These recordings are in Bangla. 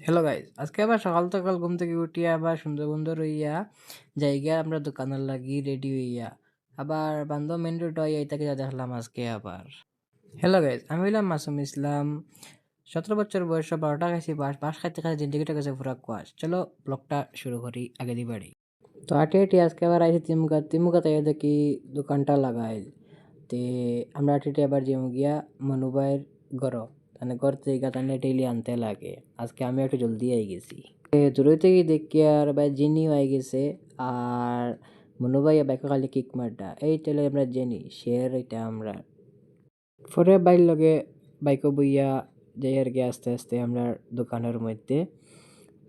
হ্যালো গাইজ, আজকে আবার সকাল সকাল ঘুম থেকে উঠিয়া আবার সুন্দর সুন্দর হইয়া জায়গা আমরা দোকানের লাগি রেডি হইয়া আবার বান্ধব মেন রোড হইয়া এটাকে যা দেখলাম আজকে আবার। হ্যালো গাইজ, আমি হইলাম মাসুম ইসলাম। 17 বছর বয়স, 12টা খাইছি বাস বাস খাইতে খাইতে জিন্দিগিটা গেছে পুরা কোয়াশ। চলো ব্লগটা শুরু করি আগে দি বাড়ি। তো আটি আটি আজকে আবার আইসি তিমুকা তাই দেখি দোকানটা লাগাইল। তে আমরা আটি আটি আবার যেমন গিয়া মনুবাইয়ের ঘর, মানে ঘর থেকে তানে ডেইলি আনতে লাগে। আজকে আমি একটু জলদি আই গেছি। দূরে থেকে দেখি আর ভাই জিনিও আই গেছে। আর মনু ভাই বাইকে খালি কিক মারটা এই তেলে আমরা জেনি শেয়ার এটা আমরা পরে বাইর লগে বাইকও বইয়া যাই আর কি আস্তে আস্তে আমরা দোকানের মধ্যে।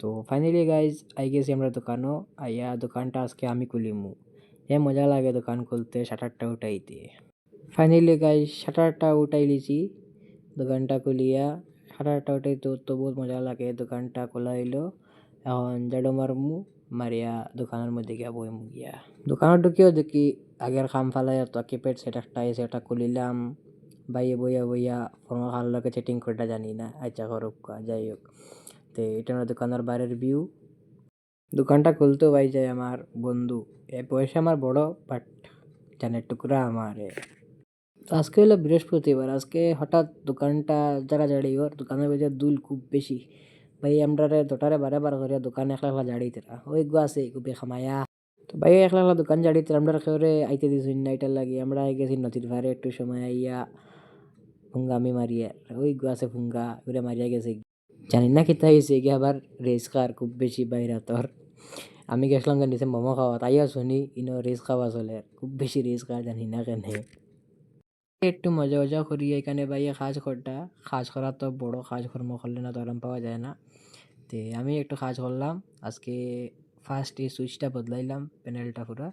তো ফাইনালি গাইজ আই গেছি আমরা দোকানও। আইয়া দোকানটা আজকে আমি খুলিমু। মজা লাগে দোকান খুলতে, শাটারটা উঠাইতে। ফাইনালি গাইজ শাটারটা উঠাই লিছি, দোকানটা খুলিয়া। শাটারটা উঠাইতে তো বহুত মজা লাগে। দোকানটা খোলা হইলো, এখন ঝাড়ু মারমু, মারিয়া দোকানের মধ্যে গিয়া বইমু গিয়া। দোকানে ঢুকিয়েও দেখি আগের খাম ফালাই তো কিপ্যাড সেট একটা আইছে, ওটা খুলিলাম। বাইয়ে বইয়া বইয়া কোনো কার লগে চেটিং করতে জানি না, আচ্ছা করুক যাই হোক। তো এটা আমার দোকানের বাইরের ভিউ। দোকানটা খুলতেও পাই যায় আমার বন্ধু, বয়সে আমার বড় বাট জানের টুকরা আমারে। তো আজকে হলো বৃহস্পতিবার, আজকে হঠাৎ দোকানটা জাড়াজাড়ি ওর দোকানের ভিতরে দুল খুব বেশি। ভাই আমরারে দোটারে বারে বার করিয়া দোকান একলা একলা জাড়িতেরা ওই গো আছে খুবই খামায়া। তো ভাই একলা একলা দোকান জাড়িতে আমরা কেউরে আইতে দিছুন না, এটার লাগি আমরা আই গেছি নদীর ধারে একটু সময় আইয়া ফুঙ্গামি মারিয়া। ওই গো আছে ফুঙ্গা ওরে মারিয়া গেছে, জানি না কিতা হয়েছে কি আবার রেস খার খুব বেশি বাইরা তোর। আমি গেছিলাম নিচে মোমো খাওয়া, তাইয়া শুনি ইনো রেস খাওয়া চলে, খুব বেশি রেস খাওয়া জানি না কেনে। একটু মজা মজা করি এখানে বাইয়ে কাজ করটা। কাজ করা তো বড় কাজ কর্ম করলে না তো আরাম পাওয়া যায় না। তে আমি একটু কাজ করলাম আজকে। ফার্স্ট এই সুইচটা বদলাইলাম, প্যানেলটা পুরা।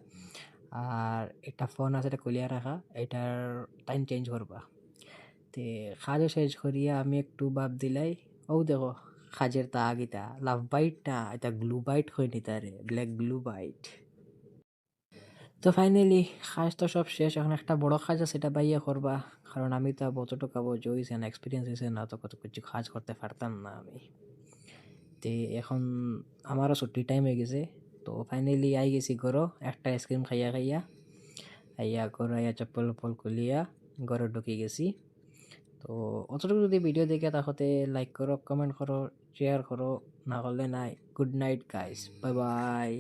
আর একটা ফোন আছে এটা খুলিয়া রাখা, এটার টাইম চেঞ্জ করবা। তে কাজও শেষ করিয়া আমি একটু ভাব দিলাই। ও দেখো কাজের তা আগিতা লাভ বাইট না, এটা গ্লু বাইট হয়নি তারে, ব্ল্যাক গ্লু বাইট। তো ফাইনালি কাজ তো সব শেষ, এখন একটা বড় কাজ আছে সেটা বাইয়া করবা। কারণ আমি তো কতটুকু কাবো হয়েছে না, এক্সপিরিয়েন্স হয়েছে না, তো কত কিছু কাজ করতে পারতাম না আমি। তে এখন আমারও ছুটির টাইম হয়ে গেছে। তো ফাইনালি আই গেছি ঘরও, একটা আইসক্রিম খাইয়া খাইয়া আইয়া ঘর আইয়া চপ্পল উপ্পল খুলিয়া ঘরে ঢুকে গেছি। তো অতটুকু যদি ভিডিও দেখে তাহলে লাইক করো, কমেন্ট করো, শেয়ার করো, না করলে নাই। Good night guys, bye bye.